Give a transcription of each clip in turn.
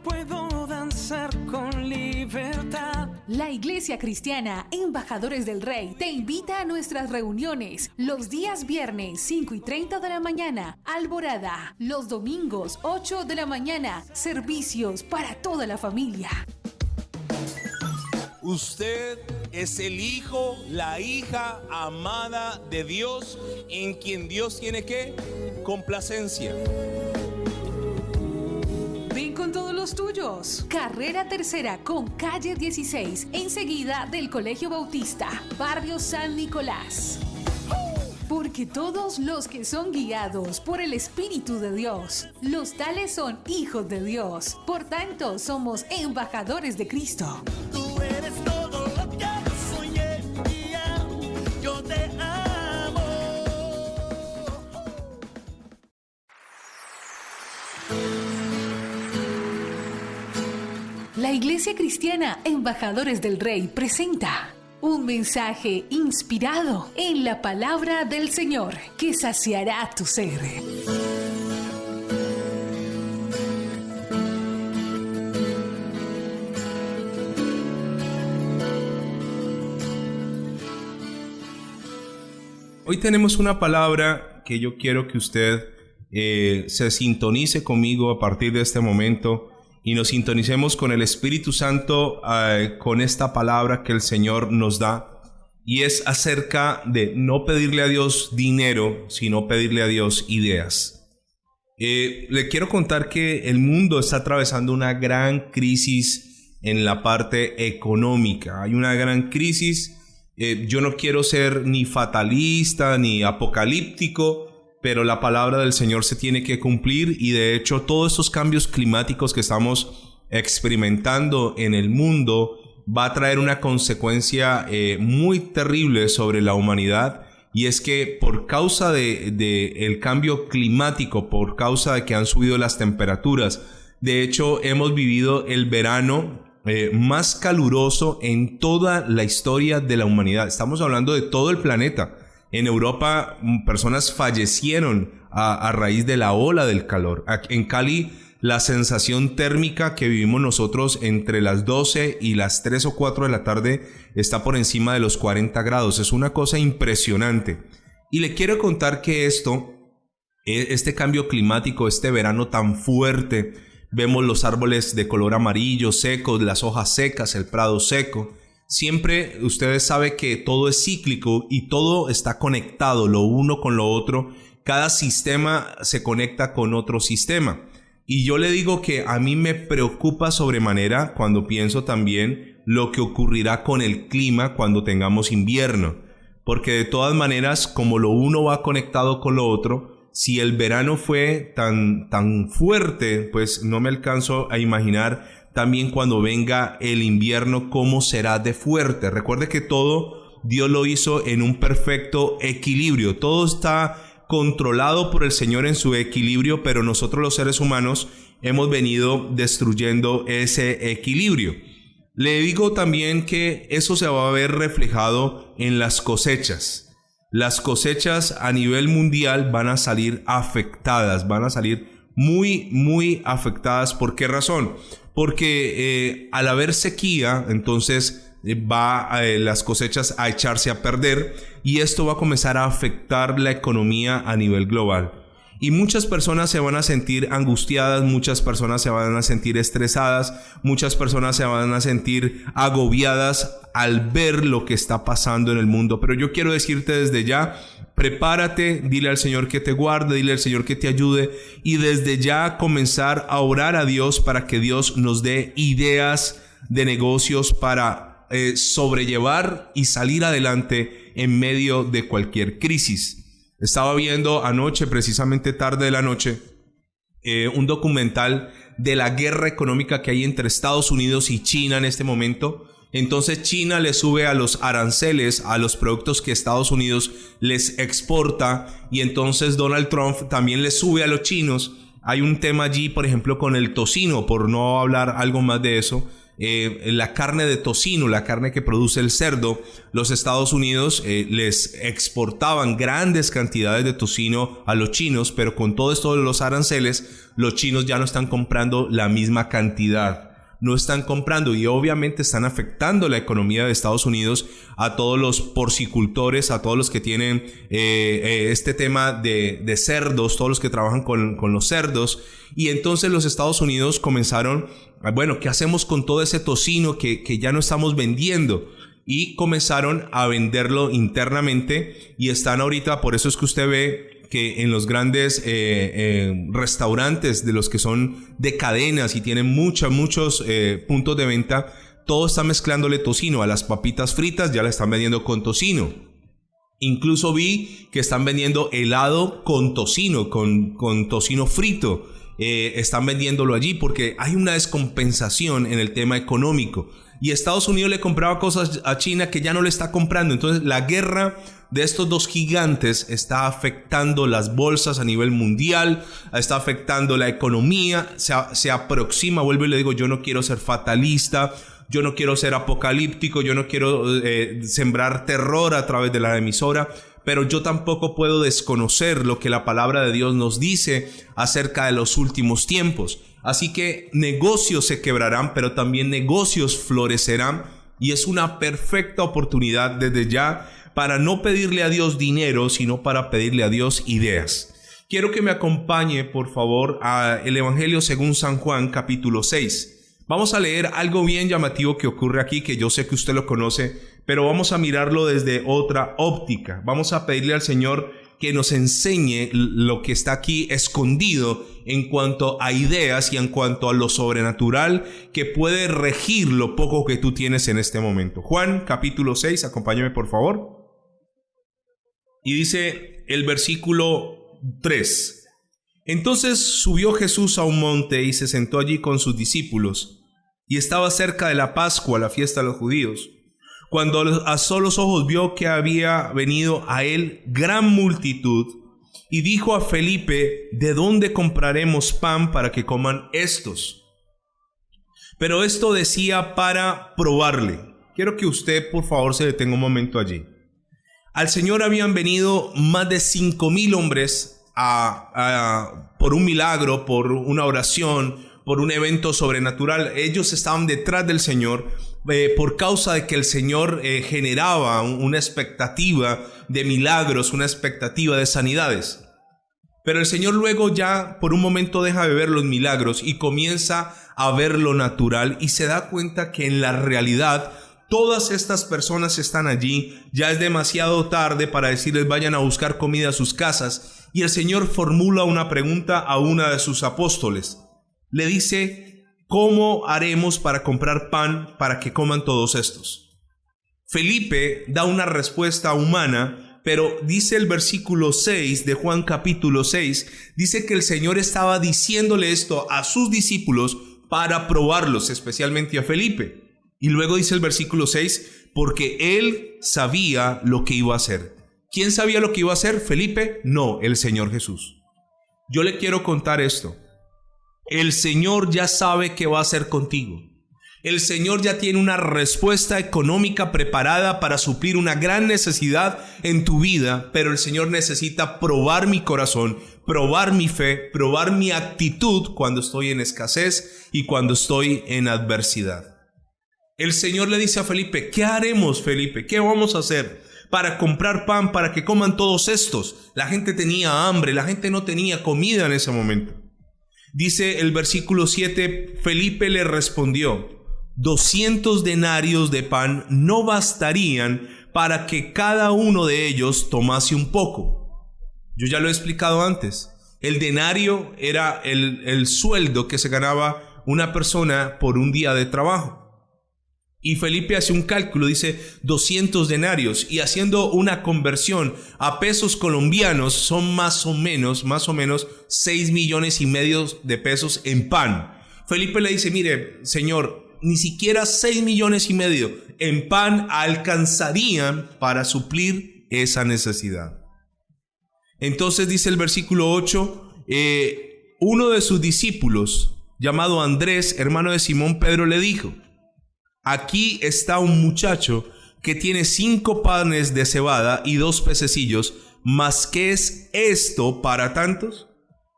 puedo danzar con libertad. La Iglesia Cristiana Embajadores del Rey te invita a nuestras reuniones los días viernes 5:30 de la mañana, Alborada, los domingos 8 de la mañana, servicios para toda la familia. Usted es el hijo, la hija amada de Dios, en quien Dios tiene ¿qué? Complacencia. Ven con todos los tuyos. Carrera Tercera con calle 16, enseguida del Colegio Bautista, barrio San Nicolás. Porque todos los que son guiados por el Espíritu de Dios, los tales son hijos de Dios. Por tanto, somos embajadores de Cristo. Tú eres todo lo que soñé, yo te amo. La Iglesia Cristiana Embajadores del Rey presenta un mensaje inspirado en la palabra del Señor que saciará tu ser. Hoy tenemos una palabra que yo quiero que usted se sintonice conmigo a partir de este momento y nos sintonicemos con el Espíritu Santo con esta palabra que el Señor nos da, y es acerca de no pedirle a Dios dinero, sino pedirle a Dios ideas. Le quiero contar que el mundo está atravesando una gran crisis en la parte económica. Hay una gran crisis. Yo no quiero ser ni fatalista ni apocalíptico, pero la palabra del Señor se tiene que cumplir, y de hecho todos estos cambios climáticos que estamos experimentando en el mundo va a traer una consecuencia muy terrible sobre la humanidad, y es que por causa de el cambio climático, por causa de que han subido las temperaturas, de hecho hemos vivido el verano más caluroso en toda la historia de la humanidad. Estamos hablando de todo el planeta. En Europa, personas fallecieron a raíz de la ola del calor. En Cali, la sensación térmica que vivimos nosotros entre las 12 y las 3 o 4 de la tarde está por encima de los 40 grados. Es una cosa impresionante. Y le quiero contar que este cambio climático, este verano tan fuerte, vemos los árboles de color amarillo secos, las hojas secas, el prado seco. Siempre ustedes saben que todo es cíclico y todo está conectado, lo uno con lo otro. Cada sistema se conecta con otro sistema. Y yo le digo que a mí me preocupa sobremanera cuando pienso también lo que ocurrirá con el clima cuando tengamos invierno. Porque de todas maneras, como lo uno va conectado con lo otro, si el verano fue tan fuerte, pues no me alcanzo a imaginar también cuando venga el invierno cómo será de fuerte. Recuerde que todo Dios lo hizo en un perfecto equilibrio. Todo está controlado por el Señor en su equilibrio, pero nosotros los seres humanos hemos venido destruyendo ese equilibrio. Le digo también que eso se va a ver reflejado en las cosechas. Las cosechas a nivel mundial van a salir afectadas, van a salir muy afectadas. ¿Por qué razón? Porque al haber sequía, entonces las cosechas a echarse a perder, y esto va a comenzar a afectar la economía a nivel global. Y muchas personas se van a sentir angustiadas, muchas personas se van a sentir estresadas, muchas personas se van a sentir agobiadas al ver lo que está pasando en el mundo. Pero yo quiero decirte desde ya, prepárate, dile al Señor que te guarde, dile al Señor que te ayude, y desde ya comenzar a orar a Dios para que Dios nos dé ideas de negocios para sobrellevar y salir adelante en medio de cualquier crisis. Estaba viendo anoche, precisamente tarde de la noche, un documental de la guerra económica que hay entre Estados Unidos y China en este momento. Entonces China le sube a los aranceles a los productos que Estados Unidos les exporta, y entonces Donald Trump también le sube a los chinos. Hay un tema allí, por ejemplo, con el tocino, por no hablar algo más de eso. la carne de tocino, la carne que produce el cerdo. Los Estados Unidos les exportaban grandes cantidades de tocino a los chinos, pero con todo esto de los aranceles, los chinos ya no están comprando la misma cantidad. No están comprando y obviamente están afectando la economía de Estados Unidos a todos los porcicultores, a todos los que tienen este tema de cerdos, todos los que trabajan con los cerdos. Y entonces los Estados Unidos comenzaron, bueno, ¿qué hacemos con todo ese tocino que ya no estamos vendiendo? Y comenzaron a venderlo internamente y están ahorita, por eso es que usted ve que en los grandes restaurantes de los que son de cadenas y tienen muchos puntos de venta, todo está mezclándole tocino. A las papitas fritas ya la están vendiendo con tocino. Incluso vi que están vendiendo helado con tocino, con tocino frito. Están vendiéndolo allí porque hay una descompensación en el tema económico. Y Estados Unidos le compraba cosas a China que ya no le está comprando. Entonces la guerra de estos dos gigantes está afectando las bolsas a nivel mundial, está afectando la economía, se aproxima, vuelvo y le digo, yo no quiero ser fatalista, yo no quiero ser apocalíptico, yo no quiero sembrar terror a través de la emisora, pero yo tampoco puedo desconocer lo que la palabra de Dios nos dice acerca de los últimos tiempos. Así que negocios se quebrarán, pero también negocios florecerán, y es una perfecta oportunidad desde ya para no pedirle a Dios dinero, sino para pedirle a Dios ideas. Quiero que me acompañe, por favor, a el Evangelio según San Juan, capítulo 6. Vamos a leer algo bien llamativo que ocurre aquí, que yo sé que usted lo conoce, pero vamos a mirarlo desde otra óptica. Vamos a pedirle al Señor que nos enseñe lo que está aquí escondido en cuanto a ideas y en cuanto a lo sobrenatural que puede regir lo poco que tú tienes en este momento. Juan, capítulo 6, acompáñame por favor. Y dice el versículo 3. Entonces subió Jesús a un monte y se sentó allí con sus discípulos. Y estaba cerca de la Pascua, la fiesta de los judíos. Cuando alzó los ojos vio que había venido a él gran multitud y dijo a Felipe: ¿de dónde compraremos pan para que coman estos? Pero esto decía para probarle. Quiero que usted por favor se detenga un momento allí. Al Señor habían venido más de 5,000 hombres por un milagro, por una oración, por un evento sobrenatural. Ellos estaban detrás del Señor por causa de que el Señor generaba una expectativa de milagros, una expectativa de sanidades. Pero el Señor luego ya por un momento deja de ver los milagros y comienza a ver lo natural y se da cuenta que en la realidad todas estas personas están allí, ya es demasiado tarde para decirles vayan a buscar comida a sus casas, y el Señor formula una pregunta a una de sus apóstoles. Le dice: ¿cómo haremos para comprar pan para que coman todos estos? Felipe da una respuesta humana, pero dice el versículo 6 de Juan capítulo 6, dice que el Señor estaba diciéndole esto a sus discípulos para probarlos, especialmente a Felipe. Y luego dice el versículo 6, porque él sabía lo que iba a hacer. ¿Quién sabía lo que iba a hacer? ¿Felipe? No, el Señor Jesús. Yo le quiero contar esto. El Señor ya sabe qué va a hacer contigo. El Señor ya tiene una respuesta económica preparada para suplir una gran necesidad en tu vida, pero el Señor necesita probar mi corazón, probar mi fe, probar mi actitud cuando estoy en escasez y cuando estoy en adversidad. El Señor le dice a Felipe: ¿qué haremos, Felipe? ¿Qué vamos a hacer para comprar pan para que coman todos estos? La gente tenía hambre, la gente no tenía comida en ese momento. Dice el versículo 7, Felipe le respondió: 200 denarios de pan no bastarían para que cada uno de ellos tomase un poco. Yo ya lo he explicado antes. El denario era el sueldo que se ganaba una persona por un día de trabajo. Y Felipe hace un cálculo, dice 200 denarios, y haciendo una conversión a pesos colombianos son más o menos 6,5 millones de pesos en pan. Felipe le dice: mire, Señor, ni siquiera 6,5 millones en pan alcanzarían para suplir esa necesidad. Entonces dice el versículo 8, uno de sus discípulos, llamado Andrés, hermano de Simón Pedro, le dijo: aquí está un muchacho que tiene 5 panes de cebada y 2 pececillos, ¿mas qué es esto para tantos?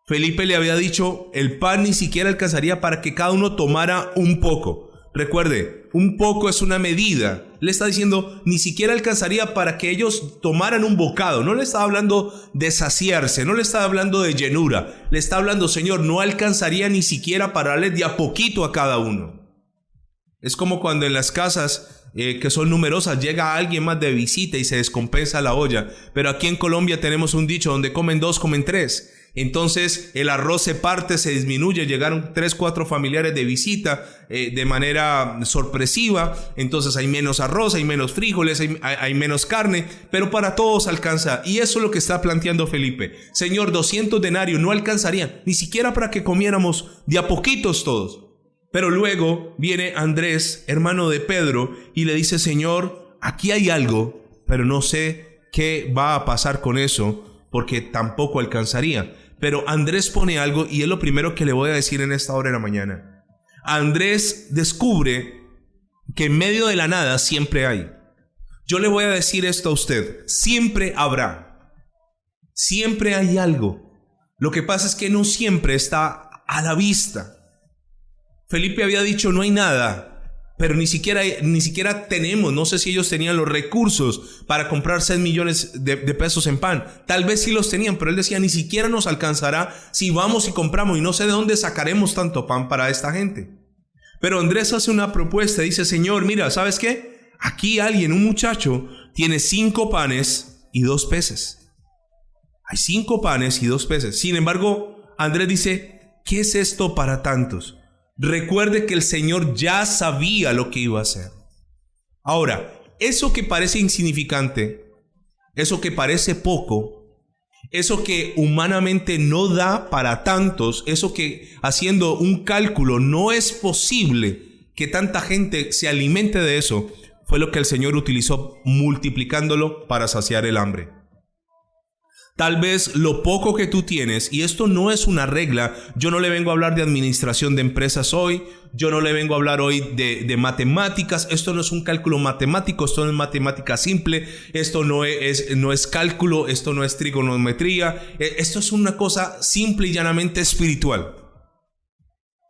Felipe le había dicho, el pan ni siquiera alcanzaría para que cada uno tomara un poco. Recuerde, un poco es una medida. Le está diciendo, ni siquiera alcanzaría para que ellos tomaran un bocado. No le está hablando de saciarse, no le está hablando de llenura. Le está hablando, Señor, no alcanzaría ni siquiera para darles de a poquito a cada uno. Es como cuando en las casas que son numerosas llega alguien más de visita y se descompensa la olla. Pero aquí en Colombia tenemos un dicho, donde comen 2, comen 3. Entonces el arroz se parte, se disminuye, llegaron 3, 4 familiares de visita de manera sorpresiva, entonces hay menos arroz, hay menos frijoles, hay menos carne, pero para todos alcanza. Y eso es lo que está planteando Felipe. Señor, 200 denarios no alcanzarían, ni siquiera para que comiéramos de a poquitos todos. Pero luego viene Andrés, hermano de Pedro, y le dice, Señor, aquí hay algo, pero no sé qué va a pasar con eso, porque tampoco alcanzaría. Pero Andrés pone algo y es lo primero que le voy a decir en esta hora de la mañana. Andrés descubre que en medio de la nada siempre hay. Yo le voy a decir esto a usted, siempre habrá. Siempre hay algo. Lo que pasa es que no siempre está a la vista. Felipe había dicho no hay nada, pero ni siquiera tenemos, no sé si ellos tenían los recursos para comprar 6 millones de pesos en pan. Tal vez sí los tenían, pero él decía ni siquiera nos alcanzará si vamos y compramos, y no sé de dónde sacaremos tanto pan para esta gente. Pero Andrés hace una propuesta, dice, Señor, mira, ¿sabes qué? Aquí un muchacho, tiene 5 panes y 2 peces. Hay 5 panes y 2 peces. Sin embargo, Andrés dice, ¿qué es esto para tantos? Recuerde que el Señor ya sabía lo que iba a hacer. Ahora, eso que parece insignificante, eso que parece poco, eso que humanamente no da para tantos, eso que haciendo un cálculo no es posible que tanta gente se alimente de eso, fue lo que el Señor utilizó multiplicándolo para saciar el hambre. Tal vez lo poco que tú tienes, y esto no es una regla, yo no le vengo a hablar de administración de empresas hoy, yo no le vengo a hablar hoy de matemáticas, esto no es un cálculo matemático, esto no es matemática simple, esto no es cálculo, esto no es trigonometría, esto es una cosa simple y llanamente espiritual.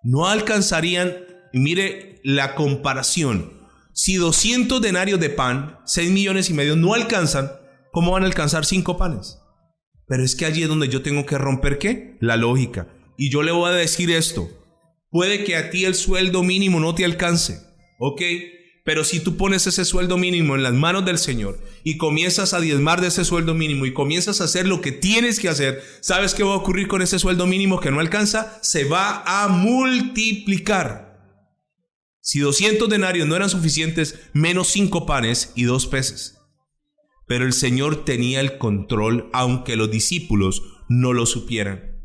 No alcanzarían, y mire la comparación, si 200 denarios de pan, 6 millones y medio no alcanzan, ¿cómo van a alcanzar 5 panes? Pero es que allí es donde yo tengo que romper, ¿qué? La lógica. Y yo le voy a decir esto. Puede que a ti el sueldo mínimo no te alcance, ¿ok? Pero si tú pones ese sueldo mínimo en las manos del Señor y comienzas a diezmar de ese sueldo mínimo y comienzas a hacer lo que tienes que hacer, ¿sabes qué va a ocurrir con ese sueldo mínimo que no alcanza? Se va a multiplicar. Si 200 denarios no eran suficientes, menos 5 panes y 2 peces. Pero el Señor tenía el control, aunque los discípulos no lo supieran.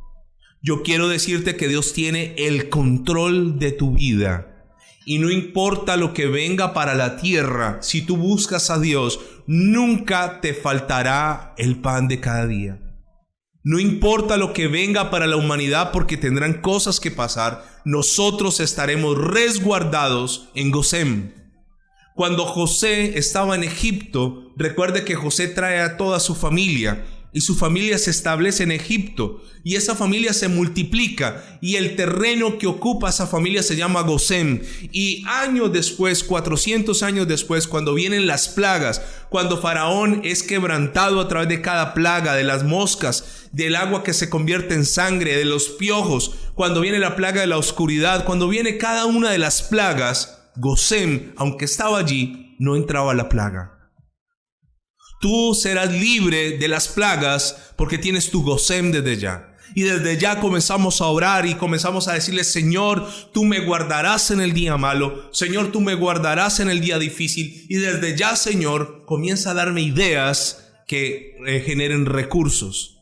Yo quiero decirte que Dios tiene el control de tu vida. Y no importa lo que venga para la tierra, si tú buscas a Dios, nunca te faltará el pan de cada día. No importa lo que venga para la humanidad, porque tendrán cosas que pasar, nosotros estaremos resguardados en Gosén. Cuando José estaba en Egipto, recuerde que José trae a toda su familia y su familia se establece en Egipto y esa familia se multiplica y el terreno que ocupa esa familia se llama Gosén. Y años después, 400 años después, cuando vienen las plagas, cuando Faraón es quebrantado a través de cada plaga, de las moscas, del agua que se convierte en sangre, de los piojos, cuando viene la plaga de la oscuridad, cuando viene cada una de las plagas, Gosén, aunque estaba allí, no entraba la plaga. Tú serás libre de las plagas porque tienes tu Gosén desde ya. Y desde ya comenzamos a orar y comenzamos a decirle, Señor, tú me guardarás en el día malo. Señor, tú me guardarás en el día difícil. Y desde ya, Señor, comienza a darme ideas que generen recursos.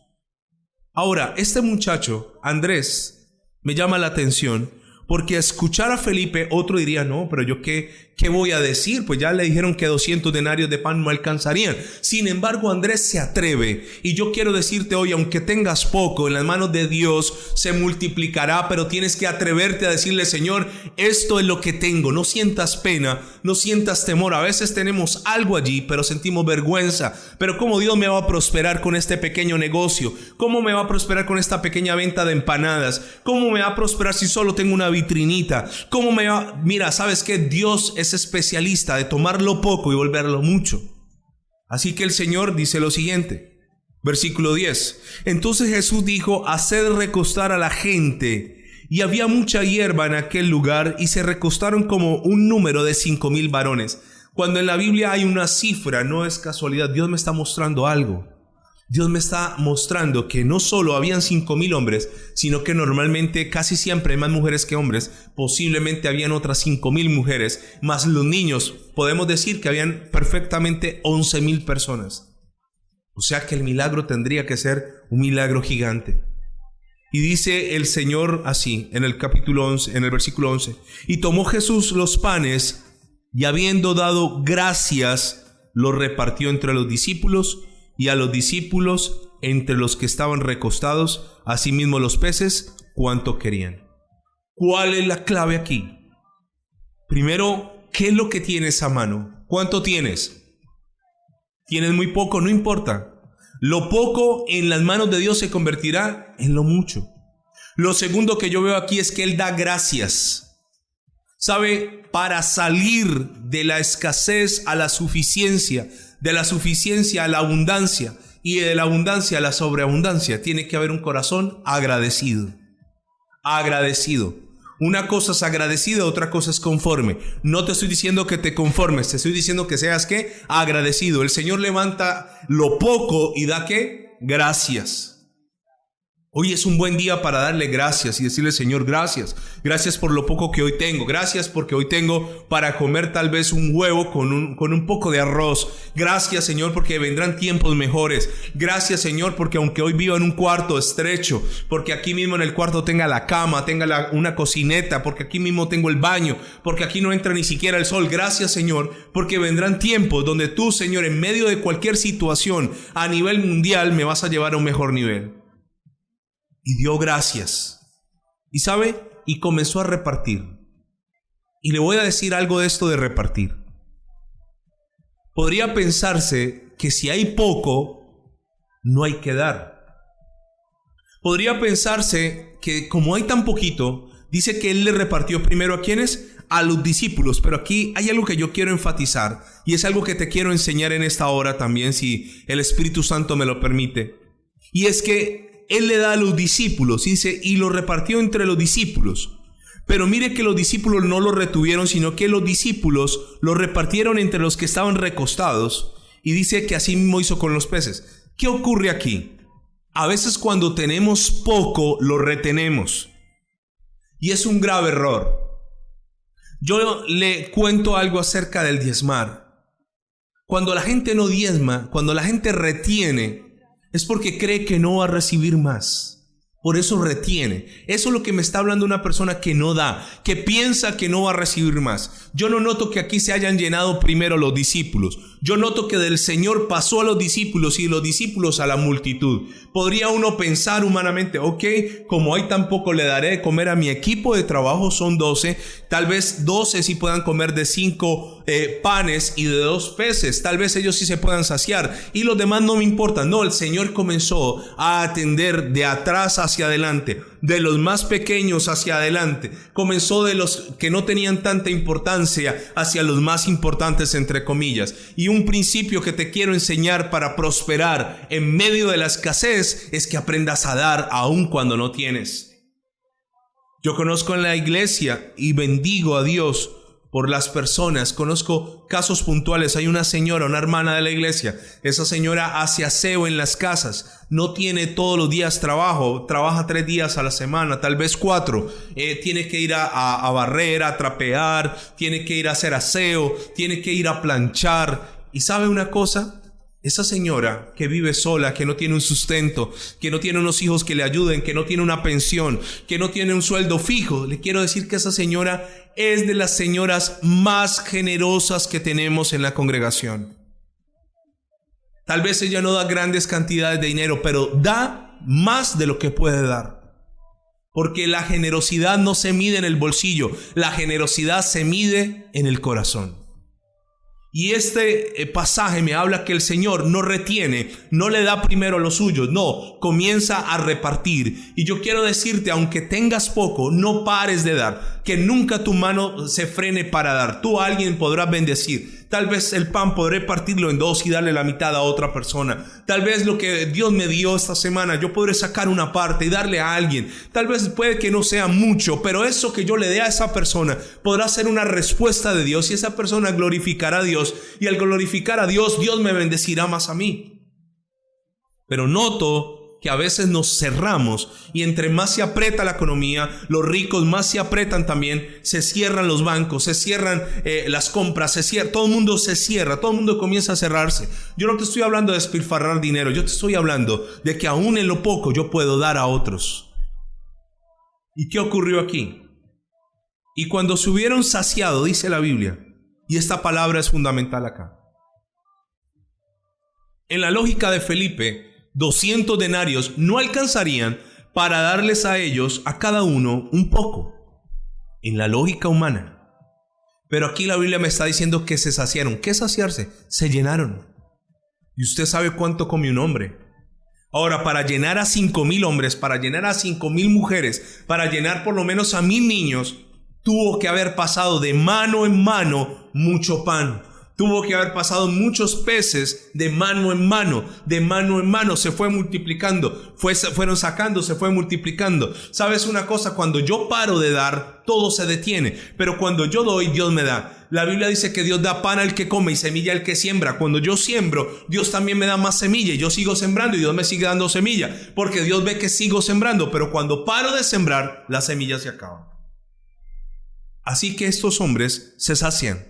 Ahora, este muchacho, Andrés, me llama la atención. Porque escuchar a Felipe, otro diría, no, pero yo qué ¿qué voy a decir? Pues ya le dijeron que 200 denarios de pan no alcanzarían. Sin embargo, Andrés se atreve. Y yo quiero decirte hoy, aunque tengas poco, en las manos de Dios se multiplicará, pero tienes que atreverte a decirle: Señor, esto es lo que tengo. No sientas pena, no sientas temor. A veces tenemos algo allí, pero sentimos vergüenza. Pero ¿cómo Dios me va a prosperar con este pequeño negocio? ¿Cómo me va a prosperar con esta pequeña venta de empanadas? ¿Cómo me va a prosperar si solo tengo una vitrinita? ¿Cómo me va? Mira, ¿sabes qué? Dios es especialista de tomar lo poco y volverlo mucho. Así que el Señor dice lo siguiente, versículo 10. Entonces Jesús dijo: haced recostar a la gente. Y había mucha hierba en aquel lugar, y se recostaron como un número de 5,000 varones. Cuando en la Biblia hay una cifra, no es casualidad. Dios me está mostrando algo. Dios me está mostrando que no solo habían 5,000 hombres, sino que normalmente casi siempre hay más mujeres que hombres. Posiblemente habían otras 5,000 mujeres, más los niños. Podemos decir que habían perfectamente 11,000 personas. O sea que el milagro tendría que ser un milagro gigante. Y dice el Señor así, en el capítulo 11, en el versículo 11. Y tomó Jesús los panes, y habiendo dado gracias, los repartió entre los discípulos, y a los discípulos entre los que estaban recostados, asimismo los peces, cuanto querían. ¿Cuál es la clave aquí? Primero, ¿qué es lo que tienes a mano? ¿Cuánto tienes? ¿Tienes muy poco? No importa. Lo poco en las manos de Dios se convertirá en lo mucho. Lo segundo que yo veo aquí es que Él da gracias. ¿Sabe? Para salir de la escasez a la suficiencia, de la suficiencia a la abundancia y de la abundancia a la sobreabundancia, tiene que haber un corazón agradecido. Agradecido. Una cosa es agradecido, otra cosa es conforme. No te estoy diciendo que te conformes, te estoy diciendo que seas ¿qué? Agradecido. El Señor levanta lo poco y da ¿qué? Gracias. Hoy es un buen día para darle gracias y decirle: Señor, gracias. Gracias por lo poco que hoy tengo. Gracias porque hoy tengo para comer tal vez un huevo con un poco de arroz. Gracias, Señor, porque vendrán tiempos mejores. Gracias, Señor, porque aunque hoy viva en un cuarto estrecho, porque aquí mismo en el cuarto tenga la cama, tenga una cocineta, porque aquí mismo tengo el baño, porque aquí no entra ni siquiera el sol. Gracias, Señor, porque vendrán tiempos donde tú, Señor, en medio de cualquier situación a nivel mundial, me vas a llevar a un mejor nivel. Y dio gracias. ¿Y sabe? Y comenzó a repartir. Y le voy a decir algo de esto de repartir. Podría pensarse que si hay poco, no hay que dar. Podría pensarse que como hay tan poquito, dice que Él le repartió primero ¿a quiénes? A los discípulos. Pero aquí hay algo que yo quiero enfatizar, y es algo que te quiero enseñar en esta hora también, si el Espíritu Santo me lo permite. Y es que Él le da a los discípulos, dice, y lo repartió entre los discípulos. Pero mire que los discípulos no lo retuvieron, sino que los discípulos lo repartieron entre los que estaban recostados. Y dice que así mismo hizo con los peces. ¿Qué ocurre aquí? A veces cuando tenemos poco, lo retenemos. Y es un grave error. Yo le cuento algo acerca del diezmar. Cuando la gente no diezma, cuando la gente retiene, es porque cree que no va a recibir más. Por eso retiene. Eso es lo que me está hablando una persona que no da, que piensa que no va a recibir más. Yo no noto que aquí se hayan llenado primero los discípulos. Yo noto que del Señor pasó a los discípulos y los discípulos a la multitud. Podría uno pensar humanamente, ok, como hay tan poco, le daré de comer a mi equipo de trabajo, son 12. Tal vez 12 sí puedan comer de 5 panes y de 2 peces. Tal vez ellos sí se puedan saciar y los demás no me importan. No, el Señor comenzó a atender de atrás hacia adelante, de los más pequeños hacia adelante. Comenzó de los que no tenían tanta importancia hacia los más importantes, entre comillas. Y un principio que te quiero enseñar para prosperar en medio de la escasez es que aprendas a dar aun cuando no tienes. Yo conozco en la iglesia y bendigo a Dios por las personas. Conozco casos puntuales. Hay una señora, una hermana de la iglesia. Esa señora hace aseo en las casas. No tiene todos los días trabajo. Trabaja 3 días a la semana, tal vez 4. Tiene que ir a barrer, a trapear. Tiene que ir a hacer aseo. Tiene que ir a planchar. ¿Y sabe una cosa? Esa señora que vive sola, que no tiene un sustento, que no tiene unos hijos que le ayuden, que no tiene una pensión, que no tiene un sueldo fijo, le quiero decir que esa señora es de las señoras más generosas que tenemos en la congregación. Tal vez ella no da grandes cantidades de dinero, pero da más de lo que puede dar. Porque la generosidad no se mide en el bolsillo, la generosidad se mide en el corazón. Y este pasaje me habla que el Señor no retiene, no le da primero a los suyos, no, comienza a repartir. Y yo quiero decirte, aunque tengas poco, no pares de dar, que nunca tu mano se frene para dar. Tú a alguien podrás bendecir. Tal vez el pan podré partirlo en dos y darle la mitad a otra persona. Tal vez lo que Dios me dio esta semana, yo podré sacar una parte y darle a alguien. Tal vez puede que no sea mucho, pero eso que yo le dé a esa persona podrá ser una respuesta de Dios y esa persona glorificará a Dios. Y al glorificar a Dios, Dios me bendecirá más a mí. Pero noto que a veces nos cerramos y entre más se aprieta la economía, los ricos más se aprietan también, se cierran los bancos, se cierran las compras, todo el mundo se cierra, todo el mundo comienza a cerrarse. Yo no te estoy hablando de despilfarrar dinero, yo te estoy hablando de que aún en lo poco yo puedo dar a otros. ¿Y qué ocurrió aquí? Y cuando se hubieron saciado, dice la Biblia, y esta palabra es fundamental acá. En la lógica de Felipe, 200 denarios no alcanzarían para darles a ellos, a cada uno, un poco. En la lógica humana. Pero aquí la Biblia me está diciendo que se saciaron. ¿Qué saciarse? Se llenaron. Y usted sabe cuánto come un hombre. Ahora, para llenar a 5,000 hombres, para llenar a 5,000 mujeres, para llenar por lo menos a 1,000 niños, tuvo que haber pasado de mano en mano mucho pan. Tuvo que haber pasado muchos peces de mano en mano, se fue multiplicando, fueron sacando, se fue multiplicando. ¿Sabes una cosa? Cuando yo paro de dar, todo se detiene, pero cuando yo doy, Dios me da. La Biblia dice que Dios da pan al que come y semilla al que siembra. Cuando yo siembro, Dios también me da más semilla y yo sigo sembrando y Dios me sigue dando semilla, porque Dios ve que sigo sembrando, pero cuando paro de sembrar, la semilla se acaba. Así que estos hombres se sacian.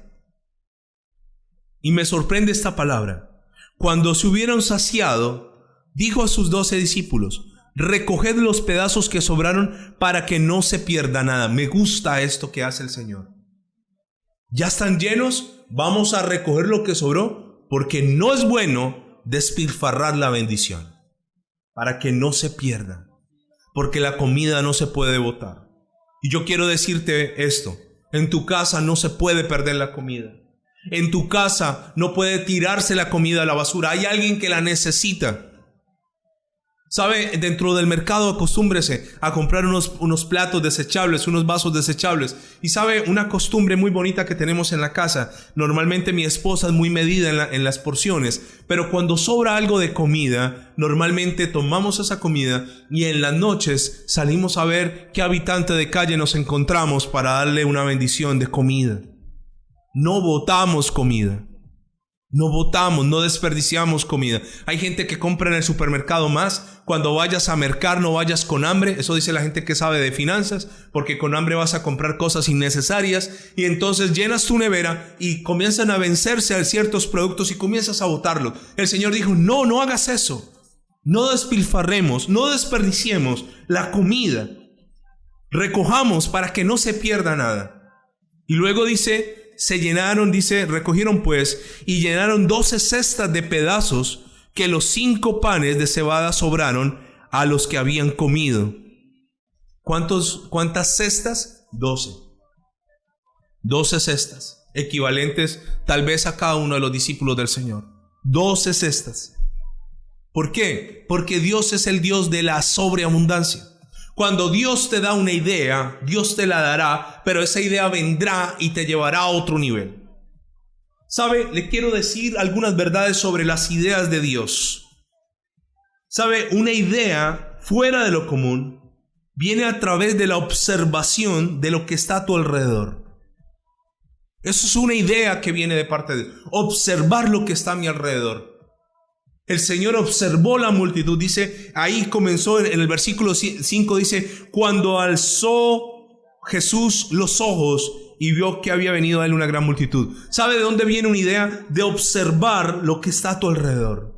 Y me sorprende esta palabra. Cuando se hubieron saciado, dijo a sus 12 discípulos: recoged los pedazos que sobraron para que no se pierda nada. Me gusta esto que hace el Señor. ¿Ya están llenos? Vamos a recoger lo que sobró, porque no es bueno despilfarrar la bendición, para que no se pierda, porque la comida no se puede botar. Y yo quiero decirte esto: en tu casa no se puede perder la comida. En tu casa no puede tirarse la comida a la basura. Hay alguien que la necesita. ¿Sabe? Dentro del mercado acostúmbrese a comprar unos platos desechables, unos vasos desechables. Y ¿sabe? Una costumbre muy bonita que tenemos en la casa. Normalmente mi esposa es muy medida en las porciones. Pero cuando sobra algo de comida, normalmente tomamos esa comida y en las noches salimos a ver qué habitante de calle nos encontramos para darle una bendición de comida. No botamos comida. No botamos, no desperdiciamos comida. Hay gente que compra en el supermercado más. Cuando vayas a mercar, no vayas con hambre. Eso dice la gente que sabe de finanzas, porque con hambre vas a comprar cosas innecesarias y entonces llenas tu nevera y comienzan a vencerse a ciertos productos y comienzas a botarlos. El Señor dijo: no hagas eso. No despilfarremos, no desperdiciemos la comida. Recojamos para que no se pierda nada. Y luego dice: se llenaron, dice, recogieron pues y llenaron 12 cestas de pedazos que los 5 panes de cebada sobraron a los que habían comido. ¿Cuántas cestas? 12. 12 cestas, equivalentes tal vez a cada uno de los discípulos del Señor. 12 cestas. ¿Por qué? Porque Dios es el Dios de la sobreabundancia. Cuando Dios te da una idea, Dios te la dará, pero esa idea vendrá y te llevará a otro nivel. ¿Sabe? Le quiero decir algunas verdades sobre las ideas de Dios. ¿Sabe? Una idea fuera de lo común viene a través de la observación de lo que está a tu alrededor. Eso es una idea que viene de parte de Dios. Observar lo que está a mi alrededor. El Señor observó la multitud, dice, ahí comenzó en el versículo 5, dice: cuando alzó Jesús los ojos y vio que había venido a él una gran multitud. ¿Sabe de dónde viene una idea? De observar lo que está a tu alrededor.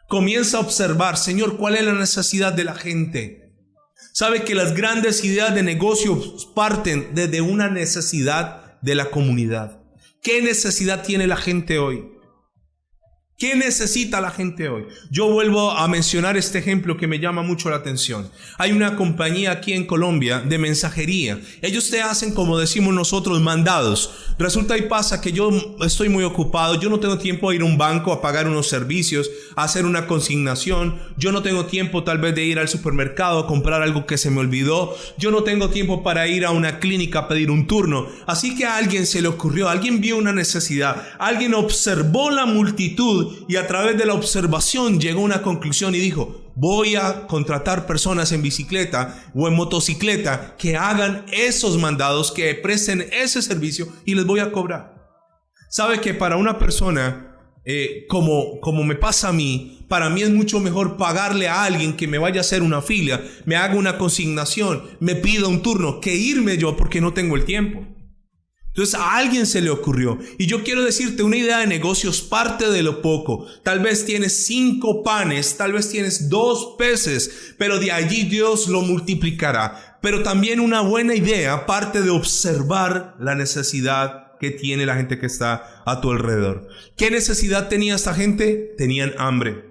Comienza a observar, Señor, ¿cuál es la necesidad de la gente? ¿Sabe que las grandes ideas de negocios parten desde una necesidad de la comunidad? ¿Qué necesidad tiene la gente hoy? ¿Qué necesita la gente hoy? Yo vuelvo a mencionar este ejemplo que me llama mucho la atención. Hay una compañía aquí en Colombia de mensajería. Ellos te hacen, como decimos nosotros, mandados. Resulta y pasa que yo estoy muy ocupado. Yo no tengo tiempo de ir a un banco a pagar unos servicios, a hacer una consignación. Yo no tengo tiempo tal vez de ir al supermercado a comprar algo que se me olvidó. Yo no tengo tiempo para ir a una clínica a pedir un turno. Así que a alguien se le ocurrió, alguien vio una necesidad, alguien observó la multitud y a través de la observación llegó a una conclusión y dijo: voy a contratar personas en bicicleta o en motocicleta que hagan esos mandados, que presten ese servicio y les voy a cobrar. ¿Sabe que para una persona como me pasa a mí, para mí es mucho mejor pagarle a alguien que me vaya a hacer una fila, me haga una consignación, me pida un turno, que irme yo porque no tengo el tiempo? Entonces a alguien se le ocurrió. Y yo quiero decirte, una idea de negocios parte de lo poco. Tal vez tienes 5 panes, tal vez tienes 2 peces, pero de allí Dios lo multiplicará. Pero también una buena idea parte de observar la necesidad que tiene la gente que está a tu alrededor. ¿Qué necesidad tenía esta gente? Tenían hambre.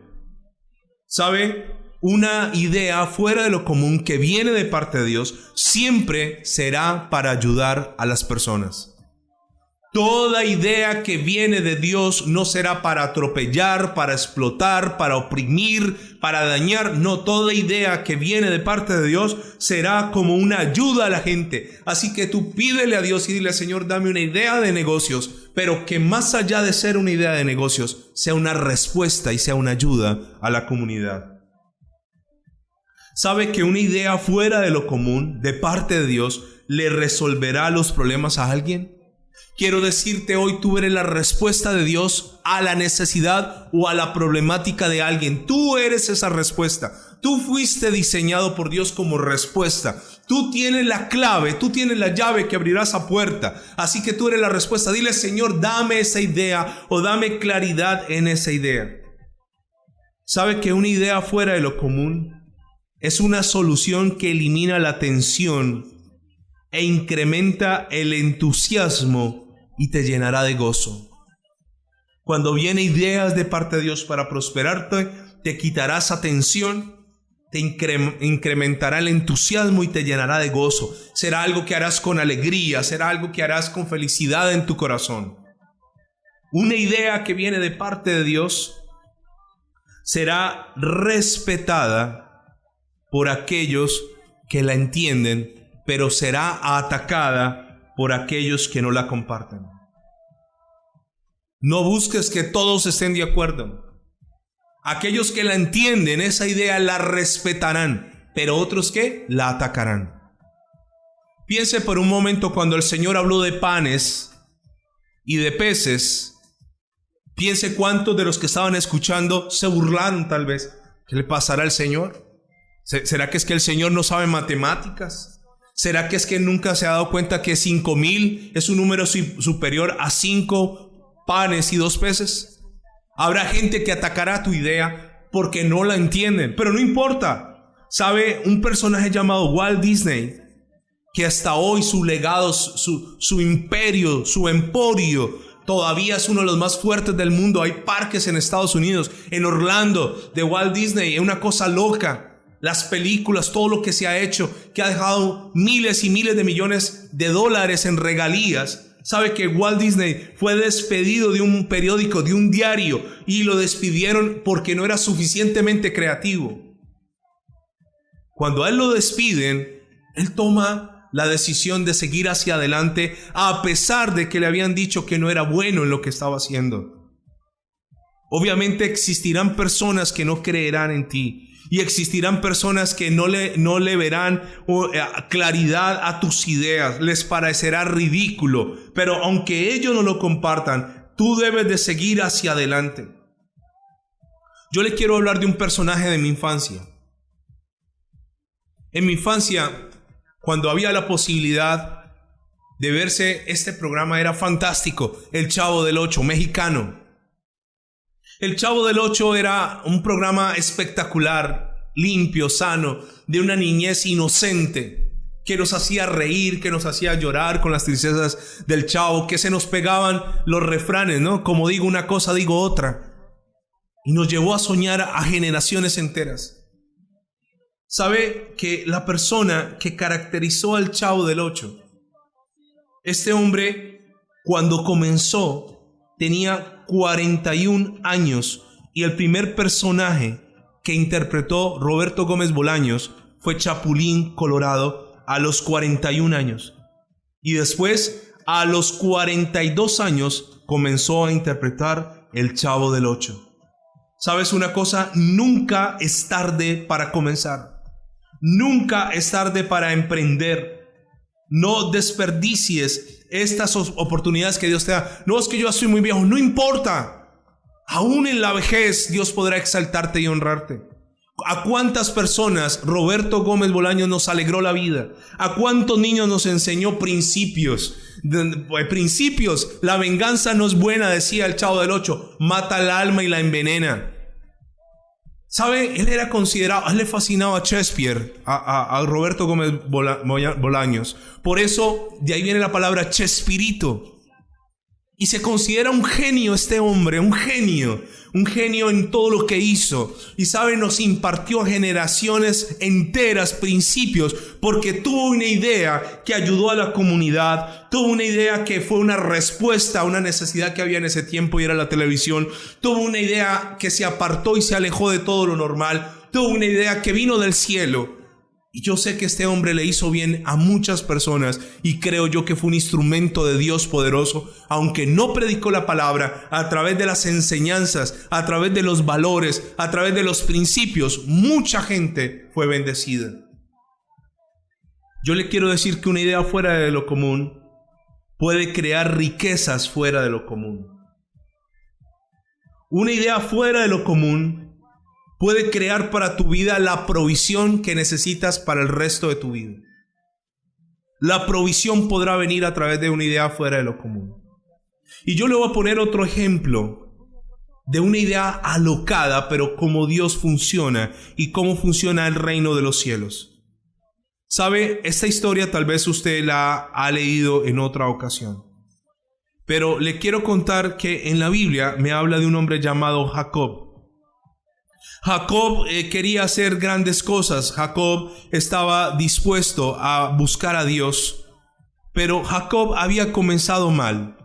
¿Sabe? Una idea fuera de lo común que viene de parte de Dios siempre será para ayudar a las personas. Toda idea que viene de Dios no será para atropellar, para explotar, para oprimir, para dañar. No, toda idea que viene de parte de Dios será como una ayuda a la gente. Así que tú pídele a Dios y dile: Señor, dame una idea de negocios, pero que más allá de ser una idea de negocios, sea una respuesta y sea una ayuda a la comunidad. ¿Sabe que una idea fuera de lo común, de parte de Dios, le resolverá los problemas a alguien? Quiero decirte hoy, tú eres la respuesta de Dios a la necesidad o a la problemática de alguien. Tú eres esa respuesta. Tú fuiste diseñado por Dios como respuesta. Tú tienes la clave, tú tienes la llave que abrirá esa puerta. Así que tú eres la respuesta. Dile: Señor, dame esa idea o dame claridad en esa idea. ¿Sabe que una idea fuera de lo común es una solución que elimina la tensión e incrementa el entusiasmo y te llenará de gozo? Cuando vienen ideas de parte de Dios para prosperarte, te quitará esa tensión, te incrementará el entusiasmo y te llenará de gozo. Será algo que harás con alegría, será algo que harás con felicidad en tu corazón. Una idea que viene de parte de Dios será respetada por aquellos que la entienden, pero será atacada por aquellos que no la comparten. No busques que todos estén de acuerdo. Aquellos que la entienden, esa idea la respetarán, pero otros que la atacarán. Piense por un momento cuando el Señor habló de panes y de peces. Piense cuántos de los que estaban escuchando se burlaron tal vez. ¿Qué le pasará al Señor? ¿Será que es que el Señor no sabe matemáticas? ¿Será que es que nunca se ha dado cuenta que 5,000 es un número superior a 5 panes y 2 peces? Habrá gente que atacará tu idea porque no la entienden, pero no importa. ¿Sabe? Un personaje llamado Walt Disney, que hasta hoy su legado, su imperio, su emporio, todavía es uno de los más fuertes del mundo. Hay parques en Estados Unidos, en Orlando, de Walt Disney. Es una cosa loca. Las películas, todo lo que se ha hecho, que ha dejado miles y miles de millones de dólares en regalías. Sabe que Walt Disney fue despedido de un periódico, de un diario, y lo despidieron porque no era suficientemente creativo. Cuando a él lo despiden, él toma la decisión de seguir hacia adelante, a pesar de que le habían dicho que no era bueno en lo que estaba haciendo. Obviamente existirán personas que no creerán en ti. Y existirán personas que no le verán claridad a tus ideas, les parecerá ridículo, pero aunque ellos no lo compartan, tú debes de seguir hacia adelante. Yo le quiero hablar de un personaje de mi infancia. En mi infancia, cuando había la posibilidad de verse este programa era fantástico, El Chavo del Ocho, mexicano. El Chavo del Ocho era un programa espectacular, limpio, sano, de una niñez inocente, que nos hacía reír, que nos hacía llorar con las tristezas del Chavo, que se nos pegaban los refranes, ¿no? Como digo una cosa, digo otra. Y nos llevó a soñar a generaciones enteras. ¿Sabe que la persona que caracterizó al Chavo del Ocho, este hombre, cuando comenzó, tenía 41 años y el primer personaje que interpretó Roberto Gómez Bolaños fue Chapulín Colorado a los 41 años. Y después, a los 42 años, comenzó a interpretar El Chavo del Ocho. ¿Sabes una cosa? Nunca es tarde para comenzar. Nunca es tarde para emprender. No desperdicies estas oportunidades que Dios te da. No, es que yo estoy muy viejo. No importa. Aún en la vejez Dios podrá exaltarte y honrarte. ¿A cuántas personas Roberto Gómez Bolaños nos alegró la vida? ¿A cuántos niños nos enseñó principios? Principios. La venganza no es buena, decía el Chavo del Ocho. Mata el alma y la envenena. ¿Sabe? Él era considerado, a él le fascinaba Shakespeare, a Roberto Gómez Bolaños. Por eso, de ahí viene la palabra Chespirito. Y se considera un genio este hombre, un genio en todo lo que hizo. Y sabe, nos impartió a generaciones enteras principios, porque tuvo una idea que ayudó a la comunidad, tuvo una idea que fue una respuesta a una necesidad que había en ese tiempo y era la televisión, tuvo una idea que se apartó y se alejó de todo lo normal, tuvo una idea que vino del cielo. Y yo sé que este hombre le hizo bien a muchas personas y creo yo que fue un instrumento de Dios poderoso, aunque no predicó la palabra, a través de las enseñanzas, a través de los valores, a través de los principios, mucha gente fue bendecida. Yo le quiero decir que una idea fuera de lo común puede crear riquezas fuera de lo común. Una idea fuera de lo común puede crear para tu vida la provisión que necesitas para el resto de tu vida. La provisión podrá venir a través de una idea fuera de lo común. Y yo le voy a poner otro ejemplo de una idea alocada, pero cómo Dios funciona y cómo funciona el reino de los cielos. ¿Sabe? Esta historia tal vez usted la ha leído en otra ocasión. Pero le quiero contar que en la Biblia me habla de un hombre llamado Jacob. Jacob quería hacer grandes cosas. Jacob estaba dispuesto a buscar a Dios, pero Jacob había comenzado mal.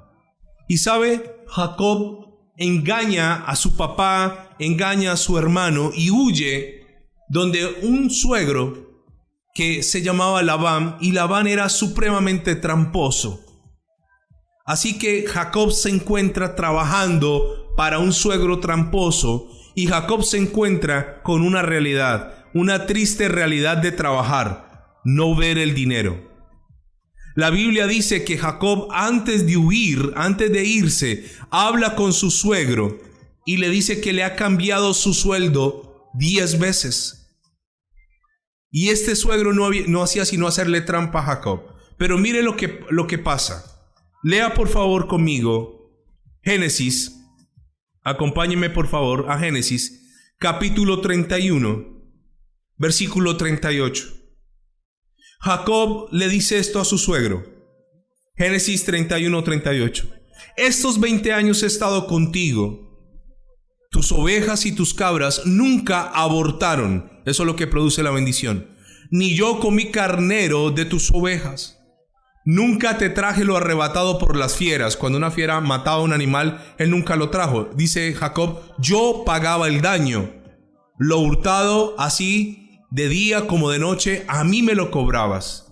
Y sabe, Jacob engaña a su papá, engaña a su hermano y huye donde un suegro que se llamaba Labán, y Labán era supremamente tramposo. Así que Jacob se encuentra trabajando para un suegro tramposo. Y Jacob se encuentra con una realidad, una triste realidad de trabajar, no ver el dinero. La Biblia dice que Jacob, antes de huir, antes de irse, habla con su suegro y le dice que le ha cambiado su sueldo 10 veces. Y este suegro no hacía sino hacerle trampa a Jacob. Pero mire lo que pasa. Lea por favor conmigo Génesis. Acompáñeme por favor a Génesis, capítulo 31, versículo 38. Jacob le dice esto a su suegro. Génesis 31, 38. Estos 20 años he estado contigo. Tus ovejas y tus cabras nunca abortaron. Eso es lo que produce la bendición. Ni yo comí carnero de tus ovejas. Nunca te traje lo arrebatado por las fieras. Cuando una fiera mataba a un animal, él nunca lo trajo. Dice Jacob, yo pagaba el daño. Lo hurtado así de día como de noche, a mí me lo cobrabas.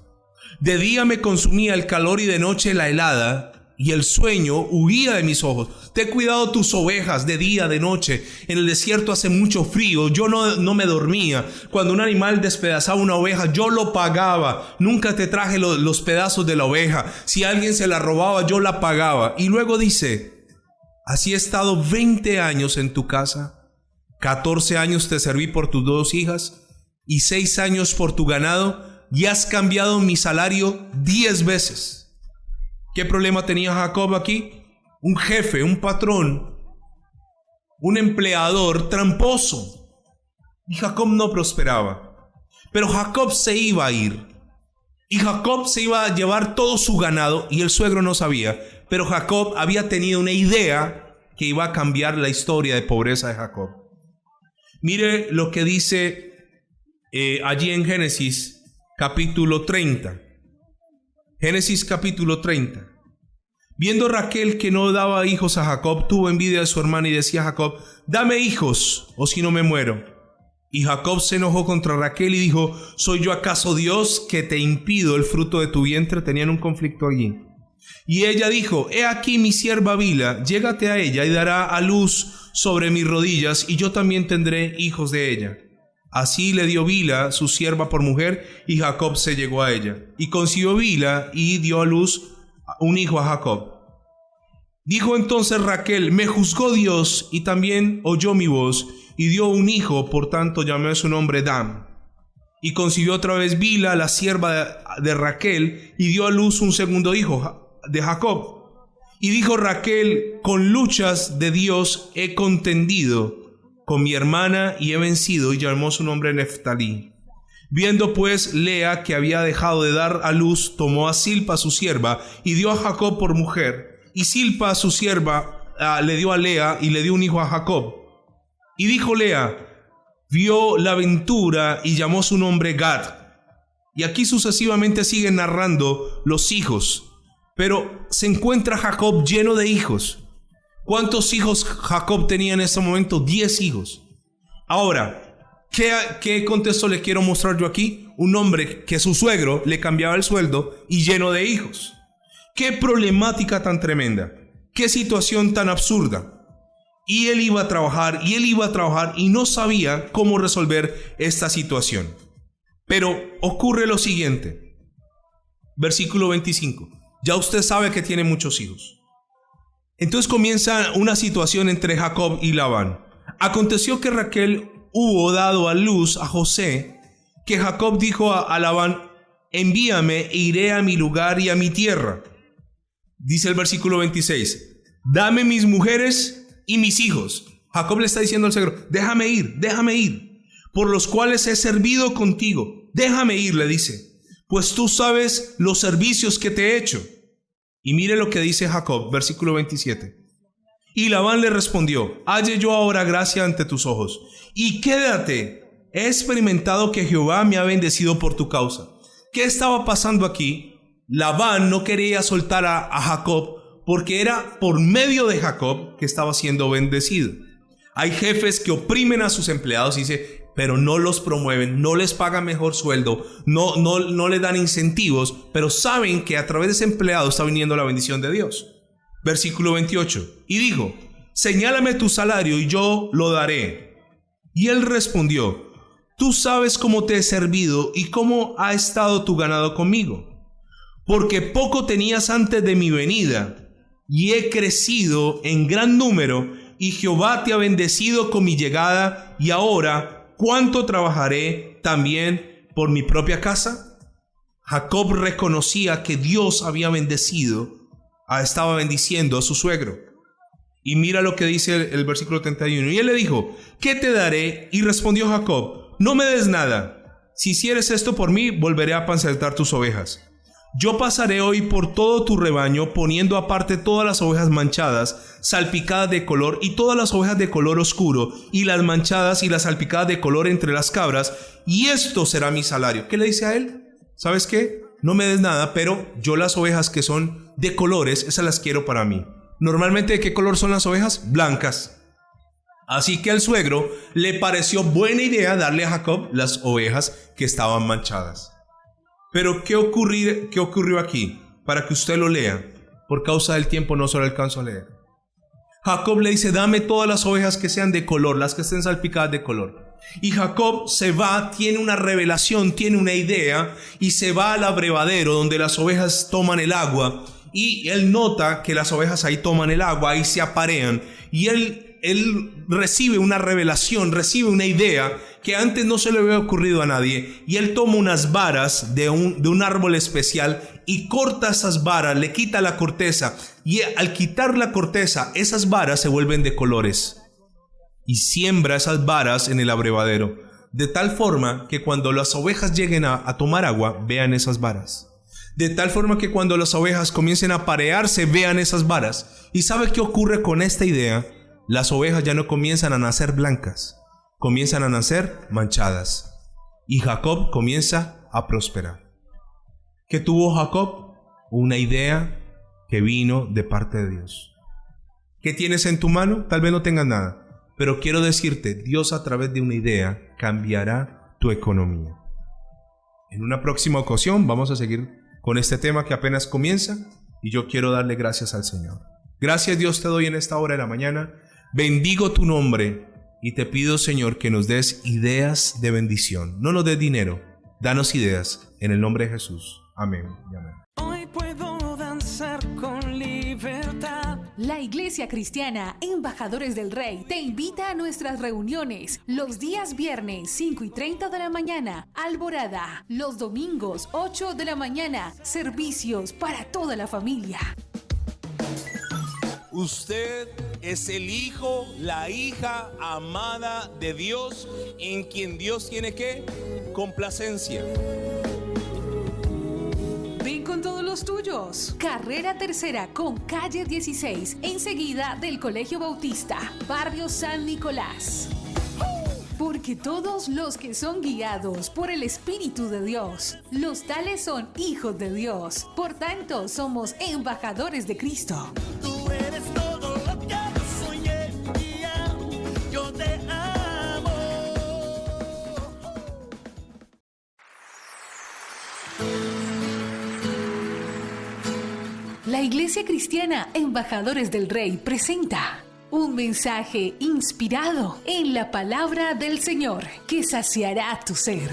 De día me consumía el calor y de noche la helada, y el sueño huía de mis ojos. Te he cuidado tus ovejas de día, de noche. En el desierto hace mucho frío. Yo no me dormía. Cuando un animal despedazaba una oveja, yo lo pagaba. Nunca te traje los pedazos de la oveja. Si alguien se la robaba, yo la pagaba. Y luego dice, así he estado 20 años en tu casa. 14 años te serví por tus 2 hijas y 6 años por tu ganado. Y has cambiado mi salario 10 veces. ¿Qué problema tenía Jacob aquí? Un jefe, un patrón, un empleador tramposo. Y Jacob no prosperaba. Pero Jacob se iba a ir. Y Jacob se iba a llevar todo su ganado y el suegro no sabía. Pero Jacob había tenido una idea que iba a cambiar la historia de pobreza de Jacob. Mire lo que dice allí en Génesis capítulo 30. Génesis capítulo 30. Viendo Raquel que no daba hijos a Jacob, tuvo envidia de su hermana y decía a Jacob: dame hijos, o si no me muero. Y Jacob se enojó contra Raquel y dijo: ¿soy yo acaso Dios que te impido el fruto de tu vientre? Tenían un conflicto allí. Y ella dijo: he aquí mi sierva Bila, llégate a ella y dará a luz sobre mis rodillas, y yo también tendré hijos de ella. Así le dio Bila su sierva por mujer, y Jacob se llegó a ella. Y concibió Bila y dio a luz un hijo a Jacob. Dijo entonces Raquel: me juzgó Dios y también oyó mi voz, y dio un hijo, por tanto llamé su nombre Dan. Y concibió otra vez Bila, la sierva de Raquel, y dio a luz un segundo hijo de Jacob. Y dijo Raquel: con luchas de Dios he contendido con mi hermana y he vencido, y llamó su nombre Neftalí. Viendo pues Lea que había dejado de dar a luz, tomó a Silpa su sierva y dio a Jacob por mujer. Y Silpa su sierva le dio a Lea y le dio un hijo a Jacob. Y dijo Lea: vio la ventura y llamó su nombre Gad. Y aquí sucesivamente siguen narrando los hijos. Pero se encuentra Jacob lleno de hijos. ¿Cuántos hijos Jacob tenía en ese momento? 10 hijos. Ahora, ¿qué contexto le quiero mostrar yo aquí? Un hombre que su suegro le cambiaba el sueldo y lleno de hijos. ¡Qué problemática tan tremenda! ¡Qué situación tan absurda! Y él iba a trabajar, y no sabía cómo resolver esta situación. Pero ocurre lo siguiente. Versículo 25. Ya usted sabe que tiene muchos hijos. Entonces comienza una situación entre Jacob y Labán. Aconteció que Raquel hubo dado a luz a José, que Jacob dijo a Labán: envíame e iré a mi lugar y a mi tierra. Dice el versículo 26, dame mis mujeres y mis hijos. Jacob le está diciendo al suegro: déjame ir, por los cuales he servido contigo. Déjame ir, le dice, pues tú sabes los servicios que te he hecho. Y mire lo que dice Jacob, versículo 27. Y Labán le respondió: halle yo ahora gracia ante tus ojos, y quédate. He experimentado que Jehová me ha bendecido por tu causa. ¿Qué estaba pasando aquí? Labán no quería soltar a Jacob porque era por medio de Jacob que estaba siendo bendecido. Hay jefes que oprimen a sus empleados y dice, pero no los promueven, no les pagan mejor sueldo, no les dan incentivos, pero saben que a través de ese empleado está viniendo la bendición de Dios. Versículo 28. Y dijo: señálame tu salario y yo lo daré. Y él respondió: tú sabes cómo te he servido y cómo ha estado tu ganado conmigo, porque poco tenías antes de mi venida, y he crecido en gran número, y Jehová te ha bendecido con mi llegada, y ahora, ¿cuánto trabajaré también por mi propia casa? Jacob reconocía que Dios había estaba bendiciendo a su suegro. Y mira lo que dice el versículo 31. Y él le dijo: ¿qué te daré? Y respondió Jacob: no me des nada. Si hicieres esto por mí, volveré a apacentar tus ovejas. Yo pasaré hoy por todo tu rebaño, poniendo aparte todas las ovejas manchadas, salpicadas de color, y todas las ovejas de color oscuro, y las manchadas y las salpicadas de color entre las cabras, y esto será mi salario. ¿Qué le dice a él? ¿Sabes qué? No me des nada, pero yo las ovejas que son de colores, esas las quiero para mí. Normalmente, ¿de qué color son las ovejas? Blancas. Así que al suegro le pareció buena idea darle a Jacob las ovejas que estaban manchadas. Pero ¿qué ocurrió aquí? Para que usted lo lea. Por causa del tiempo no se lo alcanzo a leer. Jacob le dice: dame todas las ovejas que sean de color, las que estén salpicadas de color. Y Jacob se va, tiene una revelación, tiene una idea, y se va al abrevadero donde las ovejas toman el agua. Y él nota que las ovejas ahí toman el agua, ahí se aparean. Y él recibe una revelación, recibe una idea que antes no se le había ocurrido a nadie, y él toma unas varas de un árbol especial y corta esas varas, le quita la corteza. Y al quitar la corteza, esas varas se vuelven de colores. Y siembra esas varas en el abrevadero, de tal forma que cuando las ovejas lleguen a tomar agua, vean esas varas. De tal forma que cuando las ovejas comiencen a parearse, vean esas varas. ¿Y sabe qué ocurre con esta idea? Las ovejas ya no comienzan a nacer blancas, comienzan a nacer manchadas. Y Jacob comienza a prosperar. ¿Qué tuvo Jacob? Una idea que vino de parte de Dios. ¿Qué tienes en tu mano? Tal vez no tengas nada. Pero quiero decirte, Dios a través de una idea cambiará tu economía. En una próxima ocasión vamos a seguir con este tema que apenas comienza y yo quiero darle gracias al Señor. Gracias Dios te doy en esta hora de la mañana. Bendigo tu nombre y te pido, Señor, que nos des ideas de bendición. No nos des dinero, danos ideas en el nombre de Jesús. Amén y amén. Hoy puedo danzar con libertad. La Iglesia Cristiana Embajadores del Rey te invita a nuestras reuniones los días viernes 5:30 de la mañana, Alborada, los domingos 8 de la mañana, servicios para toda la familia. Usted es el hijo, la hija amada de Dios, en quien Dios tiene ¿qué? Complacencia. Ven con todos los tuyos. Carrera Tercera con calle 16, enseguida del Colegio Bautista, barrio San Nicolás. Porque todos los que son guiados por el Espíritu de Dios, los tales son hijos de Dios. Por tanto, somos embajadores de Cristo. Tú eres todo lo que soñé, yo te amo. La Iglesia Cristiana Embajadores del Rey presenta un mensaje inspirado en la palabra del Señor que saciará tu ser.